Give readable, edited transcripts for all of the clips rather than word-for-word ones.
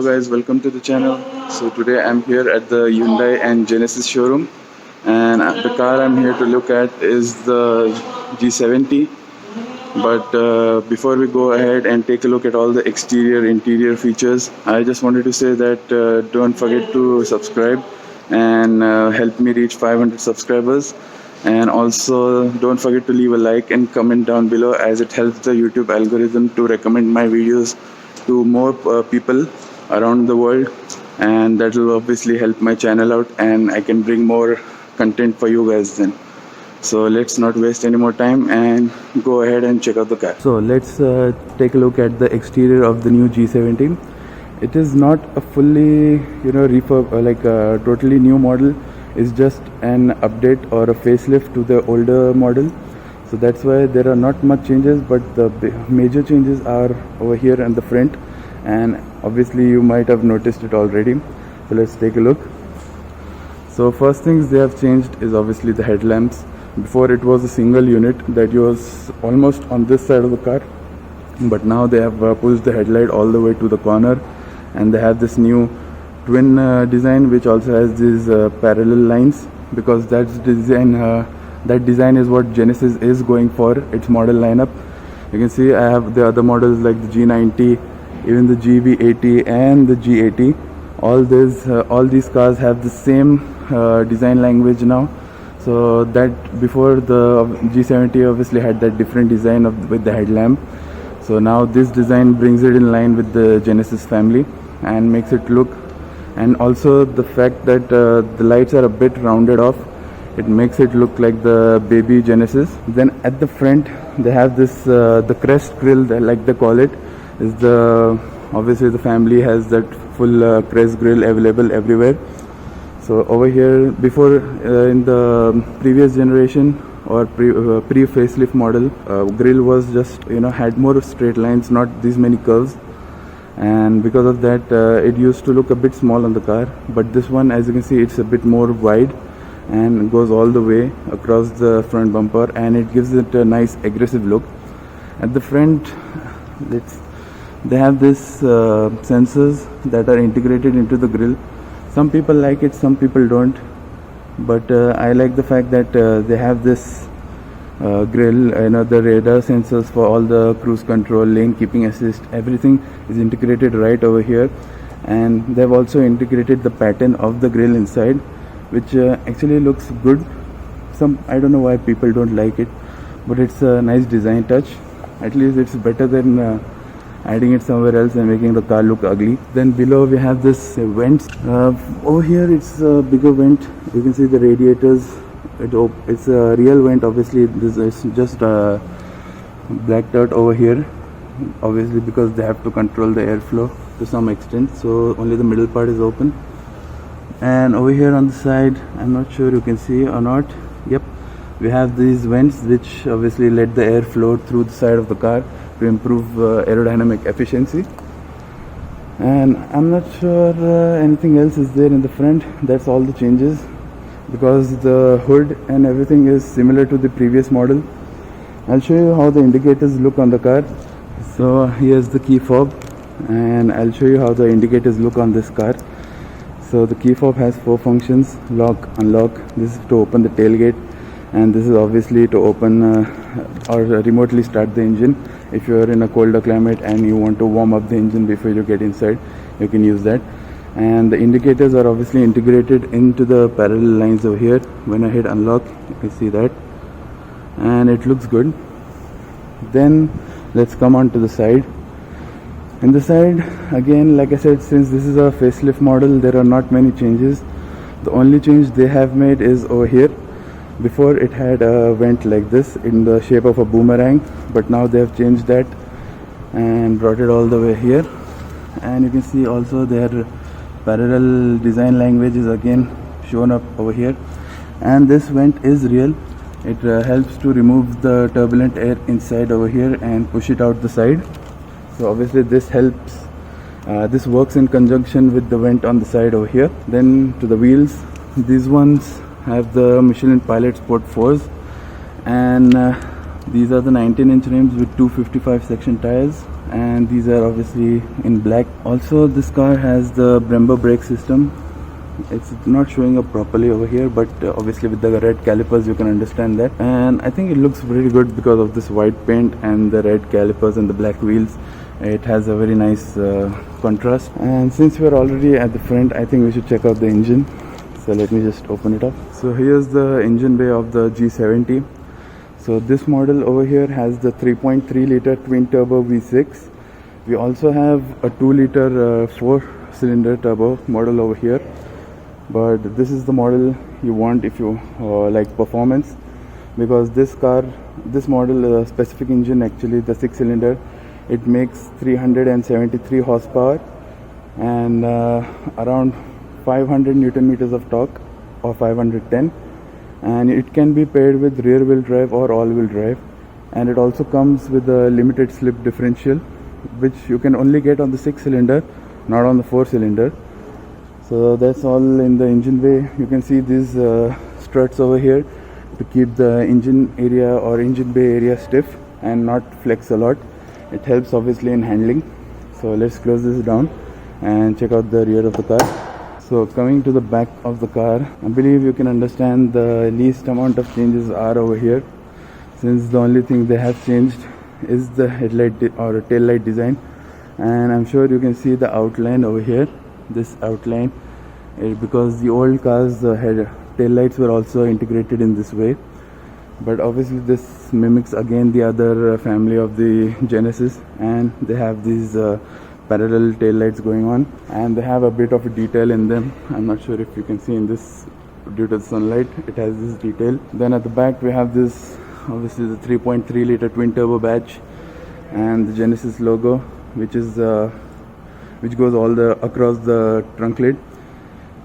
guys, welcome to the channel. So today I'm here at the Hyundai and Genesis showroom, and the car I'm here to look at is the G70. But before we go ahead and take a look at all the interior features, I just wanted to say that don't forget to subscribe and help me reach 500 subscribers. And also don't forget to leave a like and comment down below, as it helps the YouTube algorithm to recommend my videos to more people around the world, and that will obviously help my channel out and I can bring more content for you guys then. So let's not waste any more time and go ahead and check out the car. So let's take a look at the exterior of the new G70. It is not a fully refurb, like a totally new model. It's just an update or a facelift to the older model. So that's why there are not much changes, but the major changes are over here in the front, and obviously you might have noticed it already. So let's take a look. So first things they have changed is obviously the headlamps. Before it was a single unit that was almost on this side of the car, but now they have pushed the headlight all the way to the corner, and they have this new twin design which also has these parallel lines, because that design is what Genesis is going for its model lineup. You can see I have the other models like the G90, even the GV80 and the G80. All these cars have the same design language now. So that before the G70 obviously had that different design with the headlamp. So now this design brings it in line with the Genesis family and makes it look, and also the fact that the lights are a bit rounded off, it makes it look like the baby Genesis. Then at the front they have this the Crest Grille, like they call it, is obviously the family has that full Crest Grille available everywhere. So over here, before in the previous generation or pre facelift model, grille was just had more straight lines, not these many curves, and because of that it used to look a bit small on the car. But this one, as you can see, it's a bit more wide and goes all the way across the front bumper, and it gives it a nice aggressive look. At the front, they have this sensors that are integrated into the grille. Some people like it, some people don't, but I like the fact that they have this grille, the radar sensors for all the cruise control, lane keeping assist, everything is integrated right over here. And they've also integrated the pattern of the grille inside, which actually looks good. I don't know why people don't like it, but it's a nice design touch. At least it's better than adding it somewhere else and making the car look ugly. Then below we have this vents. Over here it's a bigger vent. You can see the radiators. It's a real vent. Obviously this is just blacked out over here, obviously because they have to control the airflow to some extent, so only the middle part is open. And over here on the side, I'm not sure you can see or not, yep, we have these vents which obviously let the air flow through the side of the car to improve aerodynamic efficiency. And I'm not sure anything else is there in the front. That's all the changes, because the hood and everything is similar to the previous model. I'll show you how the indicators look on the car. So here's the key fob, and I'll show you how the indicators look on this car. So the key fob has 4 functions: lock, unlock. This is to open the tailgate, and this is obviously to open or remotely start the engine. If you are in a colder climate and you want to warm up the engine before you get inside, you can use that. And the indicators are obviously integrated into the parallel lines over here. When I hit unlock, you can see that, and it looks good. Then let's come on to the side. In the side, again, like I said, since this is a facelift model, there are not many changes. The only change they have made is over here. Before it had a vent like this in the shape of a boomerang, but now they have changed that and brought it all the way here. And you can see also their parallel design language is again shown up over here. And this vent is real. It helps to remove the turbulent air inside over here and push it out the side. So obviously this helps, this works in conjunction with the vent on the side over here. Then to the wheels, these ones have the Michelin Pilot Sport 4s, and These are the 19-inch rims with 255 section tires, and these are obviously in black. Also, this car has the Brembo brake system. It's not showing up properly over here, but obviously with the red calipers you can understand that. And I think it looks pretty good because of this white paint and the red calipers and the black wheels. It has a very nice contrast. And since we are already at the front, I think we should check out the engine. So let me just open it up. So here's the engine bay of the G70. So this model over here has the 3.3 liter twin turbo V6. We also have a 2 liter 4-cylinder turbo model over here, but this is the model you want if you like performance, because this model specific engine, actually the 6-cylinder, it makes 373 horsepower and around 500 newton meters of torque, or 510, and it can be paired with rear wheel drive or all wheel drive. And it also comes with a limited slip differential, which you can only get on the 6-cylinder, not on the 4-cylinder. So that's all in the engine bay. You can see these struts over here to keep the engine area or engine bay area stiff and not flex a lot. It helps obviously in handling. So let's close this down and check out the rear of the car. So coming to the back of the car, I believe you can understand the least amount of changes are over here, since the only thing they have changed is the headlight or tail light design. And I'm sure you can see the outline over here, this outline, because the old cars, the tail lights were also integrated in this way. But obviously this mimics again the other family of the Genesis, and they have these parallel tail lights going on, and they have a bit of a detail in them. I'm not sure if you can see in this, due to the sunlight, it has this detail. Then at the back we have this, obviously the 3.3 liter twin turbo badge and the Genesis logo, which goes all across the trunk lid.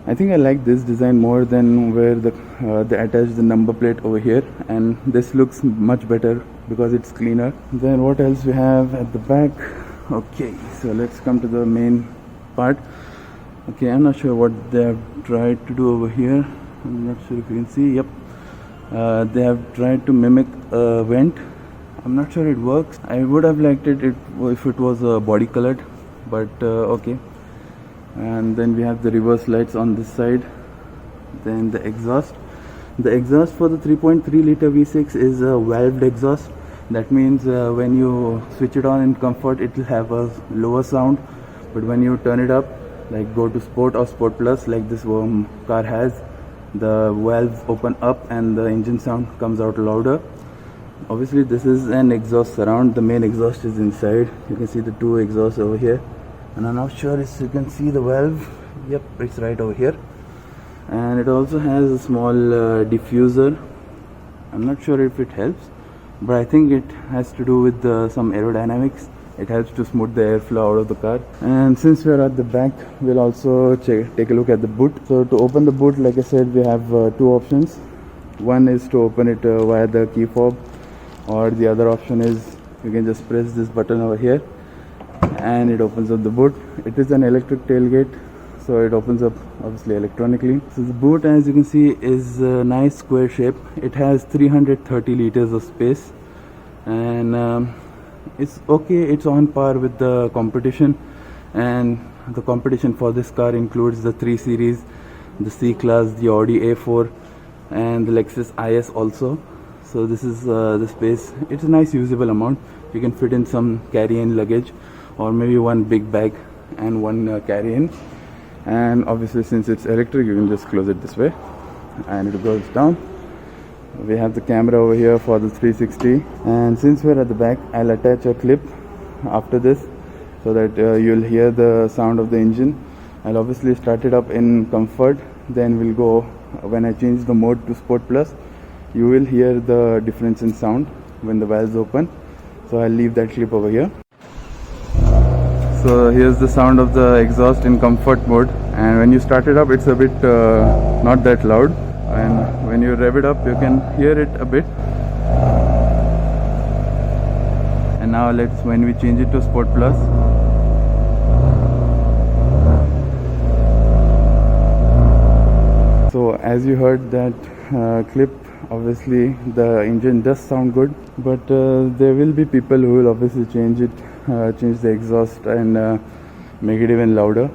I think I like this design more than where they attach the number plate over here, and this looks much better because it's cleaner. Then what else we have at the back? Okay, so let's come to the main part. Okay, I'm not sure what they have tried to do over here. I'm not sure if you can see. Yep, they have tried to mimic a vent. I'm not sure it works. I would have liked it if it was body colored, but okay. And then we have the reverse lights on this side. Then the exhaust. The exhaust for the 3.3 liter V6 is a valved exhaust. That means when you switch it on in comfort, it will have a lower sound, but when you turn it up, like go to sport or sport plus, like this car has, the valves open up and the engine sound comes out louder. Obviously this is an exhaust surround. The main exhaust is inside. You can see the two exhausts over here, and I'm not sure if you can see the valve. Yep, it's right over here. And it also has a small diffuser. I'm not sure if it helps, but I think it has to do with some aerodynamics. It helps to smooth the airflow out of the car. And since we are at the back, we'll also take a look at the boot. So to open the boot, like I said, we have two options. One is to open it via the key fob, or the other option is you can just press this button over here and it opens up the boot. It is an electric tailgate, so it opens up obviously electronically. So the boot, as you can see, is a nice square shape. It has 330 liters of space, and it's okay. It's on par with the competition, and the competition for this car includes the 3 Series, the C-Class, the Audi A4 and the Lexus IS also. So this is the space. It's a nice usable amount. You can fit in some carry-in luggage, or maybe one big bag and one carry-in. And obviously since it's electric, you can just close it this way and it goes down. We have the camera over here for the 360, and since we're at the back, I'll attach a clip after this so that you'll hear the sound of the engine. I'll obviously start it up in comfort, then we'll go, when I change the mode to Sport Plus, you will hear the difference in sound when the valves open. So I'll leave that clip over here. So here's the sound of the exhaust in comfort mode, and when you start it up, it's a bit not that loud, and when you rev it up, you can hear it a bit. And now when we change it to Sport Plus, so as you heard that clip, obviously the engine does sound good, but there will be people who will obviously change the exhaust and make it even louder.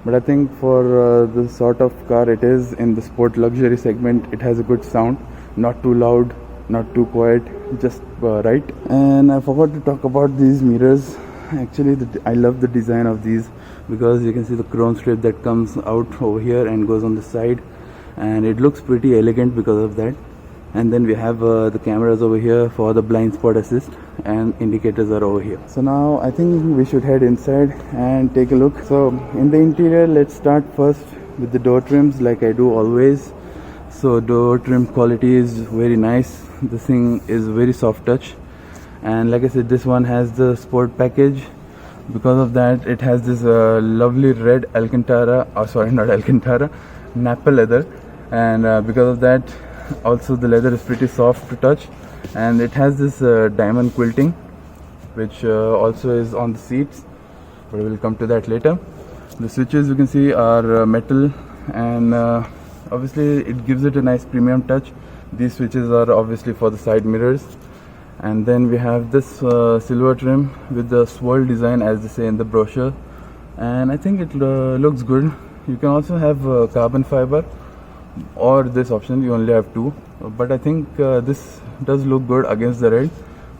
But I think for the sort of car it is in the sport luxury segment, it has a good sound, not too loud, not too quiet, just right. And I forgot to talk about these mirrors. Actually, I love the design of these because you can see the chrome strip that comes out over here and goes on the side, and it looks pretty elegant because of that. And then we have the cameras over here for the blind spot assist, and indicators are over here. So now I think we should head inside and take a look. So in the interior, let's start first with the door trims, like I do always. So door trim quality is very nice. This thing is very soft touch, and like I said, this one has the sport package. Because of that, it has this lovely red Alcantara, not Alcantara, Napa leather, and because of that, also the leather is pretty soft to touch, and it has this diamond quilting, which also is on the seats, but we'll come to that later. The switches you can see are metal, and obviously it gives it a nice premium touch. These switches are obviously for the side mirrors. And then we have this silver trim with the swirl design, as they say in the brochure, and I think it looks good. You can also have carbon fiber or this option, you only have two, but I think this does look good against the red.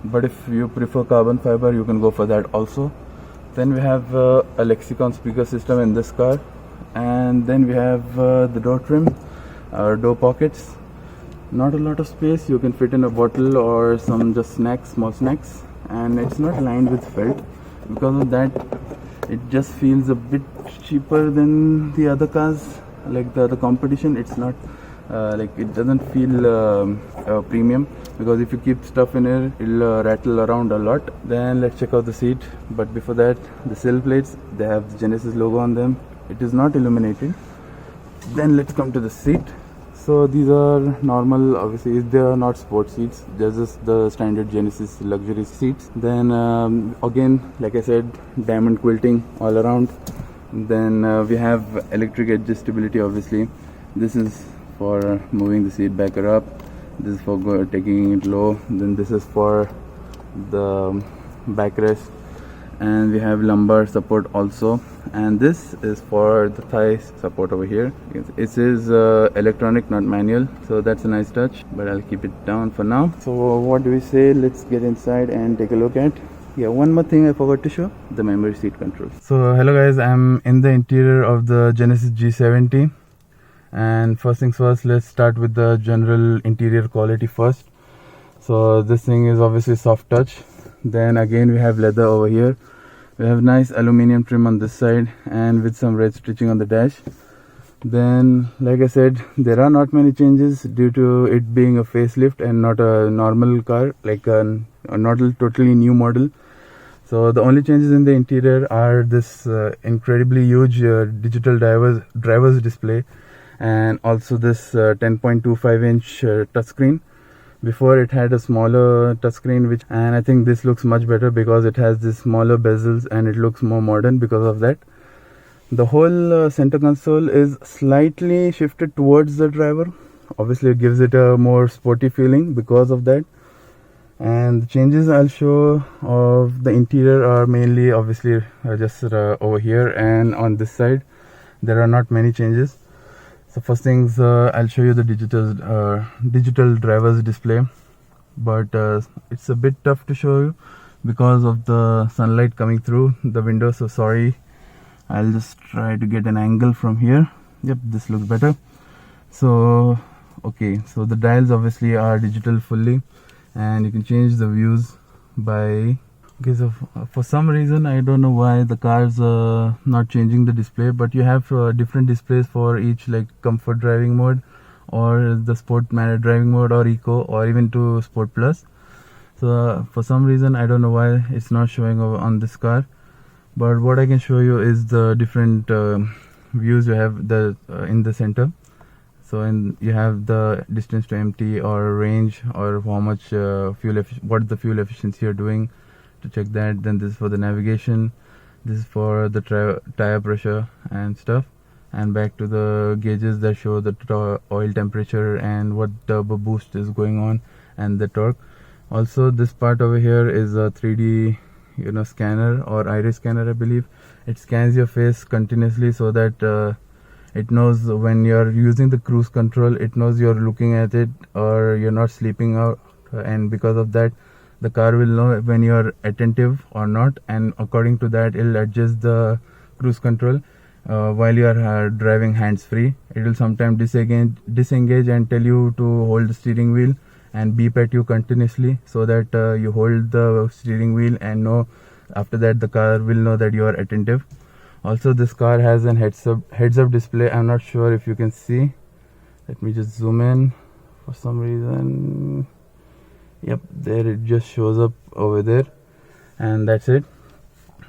But if you prefer carbon fiber, you can go for that also. Then we have a Lexicon speaker system in this car, and then we have the door trim, door pockets. Not a lot of space, you can fit in a bottle or some just snacks, small snacks, and it's not lined with felt. Because of that, it just feels a bit cheaper than the other cars, like the other competition. It's not like, it doesn't feel premium, because if you keep stuff in here, it'll rattle around a lot. Then let's check out the seat. But before that, the sill plates, they have the Genesis logo on them. It is not illuminated. Then let's come to the seat. So these are normal, obviously they are not sport seats, they're just the standard Genesis luxury seats. Then again, like I said, diamond quilting all around. Then we have electric adjustability, obviously. This is for moving the seat back or up. This is for taking it low. Then this is for the backrest. And we have lumbar support also, and this is for the thigh support over here. It is electronic, not manual, so that's a nice touch, but I'll keep it down for now. So what do we say? Let's get inside and take a look at. Yeah, one more thing I forgot to show, the memory seat controls. So hello guys, I'm in the interior of the Genesis G70, and first things first, let's start with the general interior quality first. So this thing is obviously soft touch. Then again, we have leather over here. We have nice aluminium trim on this side, and with some red stitching on the dash. Then, like I said, there are not many changes due to it being a facelift and not a normal car, like not a totally new model. So the only changes in the interior are this incredibly huge digital driver's display, and also this 10.25 inch touchscreen. Before it had a smaller touchscreen, and I think this looks much better because it has this smaller bezels and it looks more modern because of that. The whole center console is slightly shifted towards the driver. Obviously it gives it a more sporty feeling because of that. And the changes I'll show of the interior are mainly obviously just over here, and on this side there are not many changes. So first things, I'll show you the digital driver's display, but it's a bit tough to show you because of the sunlight coming through the window, so sorry. I'll just try to get an angle from here. Yep, this looks better. So okay, so the dials obviously are digital fully, and you can change the views by okay. So for some reason, I don't know why the car's not changing the display, but you have different displays for each, like comfort driving mode, or the sport manner driving mode, or eco, or even to sport plus. So for some reason, I don't know why it's not showing over on this car. But what I can show you is the different views you have in the center. So you have the distance to empty, or range, or how much what the fuel efficiency you're doing, to check that. Then this is for the navigation. This is for the tire pressure and stuff. and back to the gauges that show the oil temperature and what turbo boost is going on and the torque. Also, this part over here is a 3D scanner or iris scanner, I believe. It scans your face continuously so that it knows when you're using the cruise control, it knows you're looking at it or you're not sleeping out, and because of that the car will know when you're attentive or not, and according to that it'll adjust the cruise control while you are driving hands-free. It will sometimes disengage and tell you to hold the steering wheel and beep at you continuously so that you hold the steering wheel and know after that the car will know that you are attentive. Also, this car has an heads-up display. I'm not sure if you can see. Let me just zoom in for some reason. Yep, there it just shows up over there, and that's it.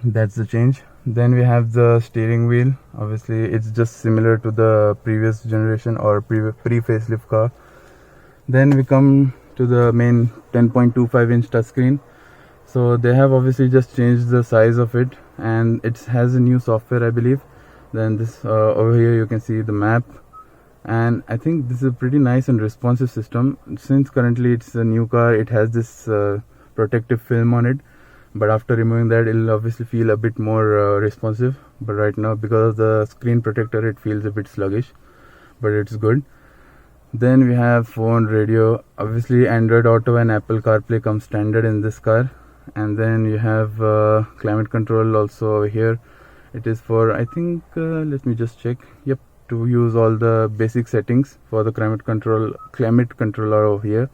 That's the change. Then we have the steering wheel. Obviously it's just similar to the previous generation or pre-facelift car. Then we come to the main 10.25 inch touchscreen. So they have obviously just changed the size of it, and it has a new software, I believe. Then this over here you can see the map, and I think this is a pretty nice and responsive system. Since currently it's a new car, it has this protective film on it, but after removing that it'll obviously feel a bit more responsive. But right now, because of the screen protector, it feels a bit sluggish, but it's good. Then we have phone, radio. Obviously Android Auto and Apple CarPlay come standard in this car. And then you have climate control also over here. It is for, I think, let me just check. Yep, to use all the basic settings for the climate controller over here.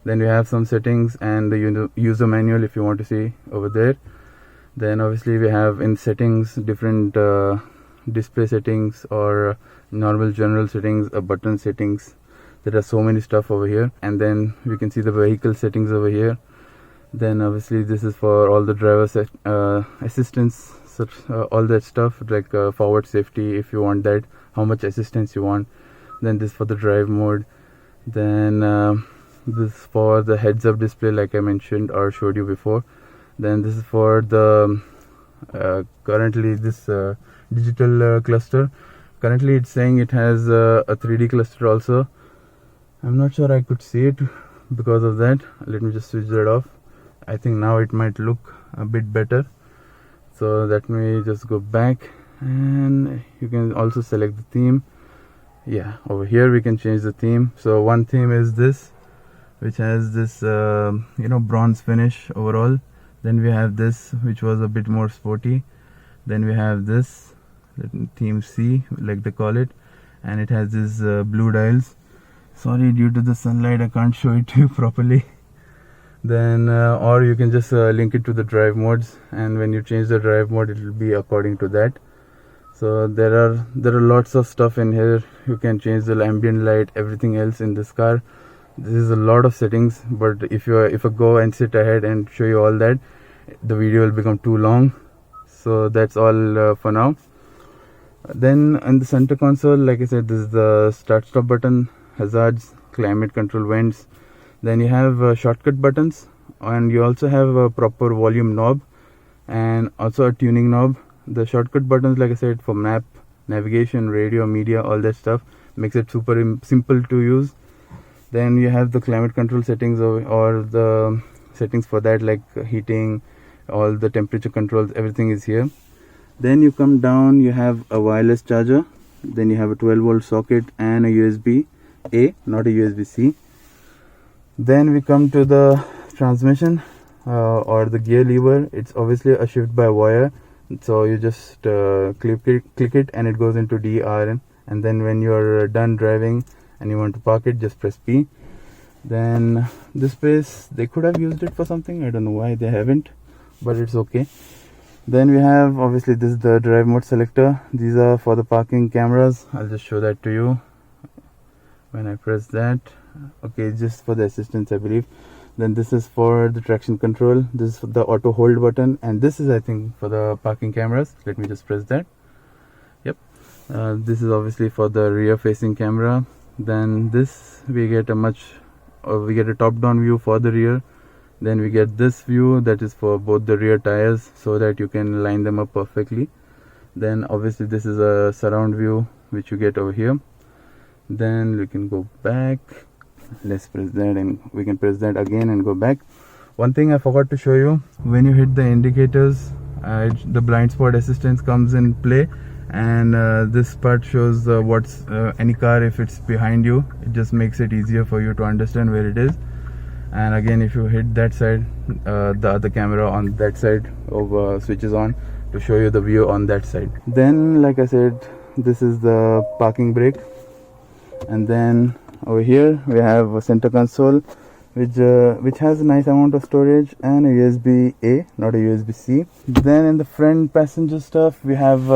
Then we have some settings and the user manual if you want to see over there. Then obviously we have in settings different display settings or normal general settings, button settings. There are so many stuff over here. And then we can see the vehicle settings over here. Then obviously this is for all the driver assistance, all that stuff like forward safety if you want that, how much assistance you want. Then this for the drive mode. Then this is for the heads-up display like I mentioned or showed you before. Then this is for the currently this digital cluster. Currently it's saying it has a 3D cluster also. I'm not sure I could see it because of that. Let me just switch that off. I think now it might look a bit better. So let me just go back, and you can also select the theme. Yeah, over here we can change the theme. So one theme is this, which has this bronze finish overall. Then we have this, which was a bit more sporty. Then we have this theme C, like they call it, and it has these blue dials. Sorry, due to the sunlight I can't show it to you properly. Then or you can just link it to the drive modes, and when you change the drive mode it will be according to that. So there are lots of stuff in here. You can change the ambient light, everything else in this car. This is a lot of settings, but if I go and sit ahead and show you all that, the video will become too long. So that's all for now. Then in the center console, like I said, this is the start stop button, hazards, climate control, vents. Then you have shortcut buttons, and you also have a proper volume knob and also a tuning knob. The shortcut buttons, like I said, for map, navigation, radio, media, all that stuff, makes it super simple to use. Then you have the climate control settings or the settings for that, like heating, all the temperature controls, everything is here. Then you come down, you have a wireless charger. Then you have a 12-volt socket and a USB A, not a USB C. Then we come to the transmission or the gear lever. It's obviously a shift by wire, so you just click it and it goes into DRN, and then when you're done driving and you want to park it, just press P. Then this space, they could have used it for something, I don't know why they haven't, but it's okay. Then we have, obviously this is the drive mode selector. These are for the parking cameras. I'll just show that to you when I press that. Okay, just for the assistance, I believe. Then this is for the traction control. This is for the auto hold button, and this is, I think, for the parking cameras. Let me just press that. Yep. This is obviously for the rear facing camera. Then this, we get a top down view for the rear. Then we get this view that is for both the rear tires, so that you can line them up perfectly. Then obviously this is a surround view which you get over here. Then we can go back. Let's press that, and we can press that again and go back. One thing I forgot to show you, when you hit the indicators, the blind spot assistance comes in play, and this part shows what's any car if it's behind you. It just makes it easier for you to understand where it is. And again, if you hit that side, the other camera on that side switches on to show you the view on that side. Then, like I said, this is the parking brake, and then over here we have a center console which has a nice amount of storage and a USB-A, not a USB-C. Then in the front passenger stuff, we have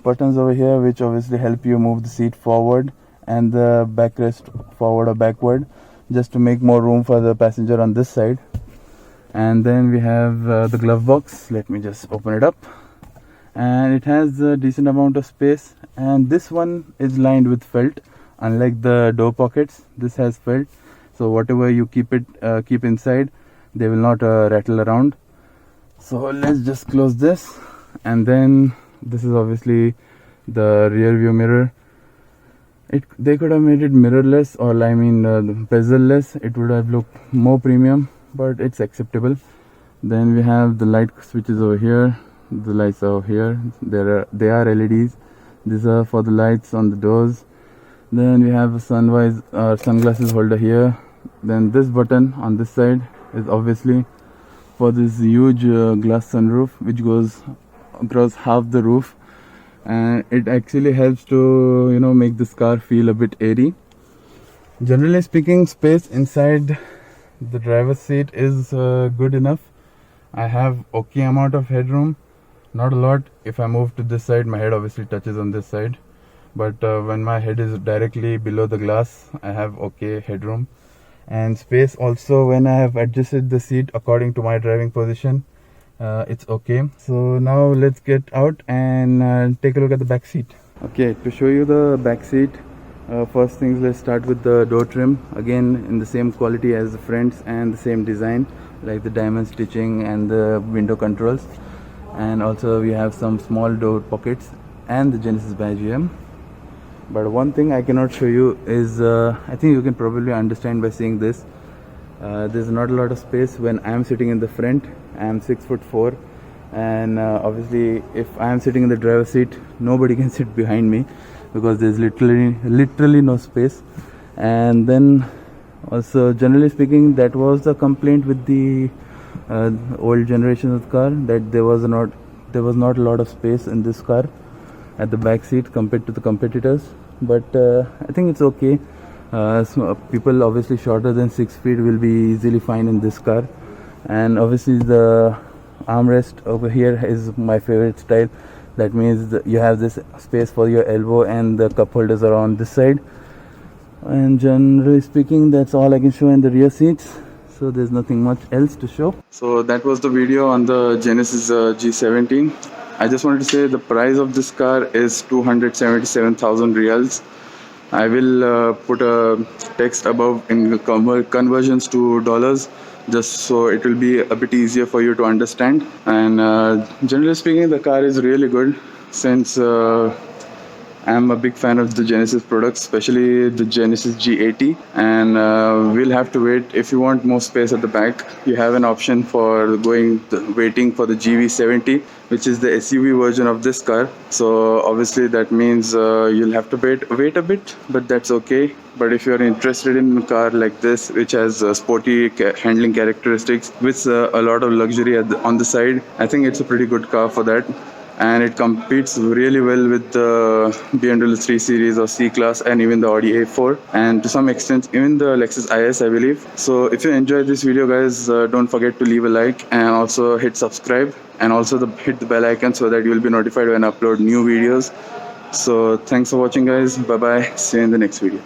buttons over here which obviously help you move the seat forward and the backrest forward or backward, just to make more room for the passenger on this side. And then we have the glove box. Let me just open it up, and it has a decent amount of space, and this one is lined with felt. Unlike the door pockets, this has felt, so whatever you keep inside, they will not rattle around. So let's just close this, and then this is obviously the rear view mirror. They could have made it mirrorless, or bezel-less. It would have looked more premium, but it's acceptable. Then we have the light switches over here. The lights are over here. They are LEDs. These are for the lights on the doors. Then we have a sunglasses holder here. Then this button on this side is obviously for this huge glass sunroof which goes across half the roof, and it actually helps to make this car feel a bit airy. Generally speaking, space inside the driver's seat is good enough. I have okay amount of headroom, not a lot. If I move to this side, my head obviously touches on this side, but when my head is directly below the glass, I have okay headroom and space. Also, when I have adjusted the seat according to my driving position, it's okay. So now let's get out and take a look at the back seat. Okay, to show you the back seat, first things, let's start with the door trim. Again, in the same quality as the fronts and the same design, like the diamond stitching and the window controls. And also we have some small door pockets and the Genesis badge here. But one thing I cannot show you is, I think you can probably understand by seeing this. There's not a lot of space when I am sitting in the front. I am 6'4", and obviously if I am sitting in the driver's seat, nobody can sit behind me because there's literally no space. And then also, generally speaking, that was the complaint with the old generation of the car, that there was not a lot of space in this car at the back seat compared to the competitors. But I think it's okay. So people obviously shorter than 6 feet will be easily fine in this car. And obviously the armrest over here is my favorite style. That means that you have this space for your elbow, and the cup holders are on this side. And generally speaking, that's all I can show in the rear seats. So there's nothing much else to show. So that was the video on the Genesis G70. I just wanted to say the price of this car is 277,000 riyals. I will put a text above in conversions to dollars, just so it will be a bit easier for you to understand. And generally speaking, the car is really good, since I'm a big fan of the Genesis products, especially the Genesis G80. And we'll have to wait. If you want more space at the back, you have an option for waiting for the GV70, which is the SUV version of this car. So obviously that means you'll have to wait a bit, but that's okay. But if you're interested in a car like this, which has sporty handling characteristics with a lot of luxury on the side, I think it's a pretty good car for that. And it competes really well with the BMW 3 Series or C-Class and even the Audi A4, and to some extent even the Lexus IS, I believe. So if you enjoyed this video, guys, don't forget to leave a like and also hit subscribe, and also hit the bell icon so that you'll be notified when I upload new videos. So thanks for watching, guys. Bye bye. See you in the next video.